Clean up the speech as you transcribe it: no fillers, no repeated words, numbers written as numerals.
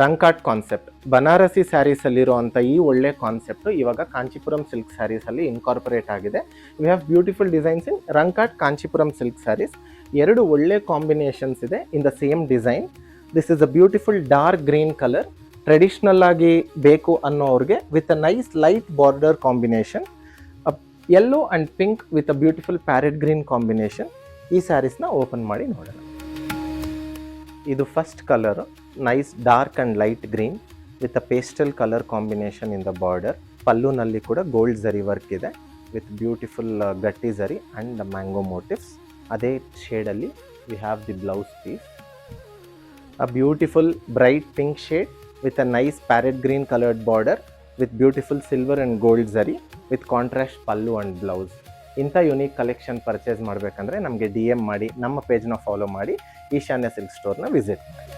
ರಂಕಾಟ್ concept Banarasi ಸ್ಯಾರೀಸಲ್ಲಿರುವಂಥ ಈ ಒಳ್ಳೆ concept ಇವಾಗ ಕಾಂಚೀಪುರಂ ಸಿಲ್ಕ್ ಸ್ಯಾರೀಸಲ್ಲಿ ಇನ್ಕಾರ್ಪೊರೇಟ್ ಆಗಿದೆ. We have beautiful designs in Rankat Kanchipuram silk sarees. ಎರಡು ಒಳ್ಳೆ ಕಾಂಬಿನೇಷನ್ಸ್ ಇದೆ in the same design. This is a beautiful dark green colour. Traditional ಆಗಿ ಬೇಕು ಅನ್ನೋರಿಗೆ with a nice light border combination, yellow and pink with a beautiful parrot green combination. ಈ ಸ್ಯಾರೀಸ್ನ open ಮಾಡಿ ನೋಡೋಣ. ಇದು first colour, nice dark and light green with a pastel colour combination in the border. ಪಲ್ಲುನಲ್ಲಿ ಕೂಡ gold zari work ಇದೆ with beautiful ಗಟ್ಟಿ zari and mango motifs. ಅದೇ ಶೇಡಲ್ಲಿ we have the blouse piece, a beautiful bright pink shade with a nice parrot green colored border with beautiful silver and gold zari with contrast pallu and blouse. ಇಂಥ unique collection purchase ಮಾಡಬೇಕಂದ್ರೆ ನಮಗೆ DM ಮಾಡಿ, ನಮ್ಮ ಪೇಜ್ನ follow ಮಾಡಿ, ಈಶಾನ್ಯ silk ಸ್ಟೋರ್ನ visit ಮಾಡಿ.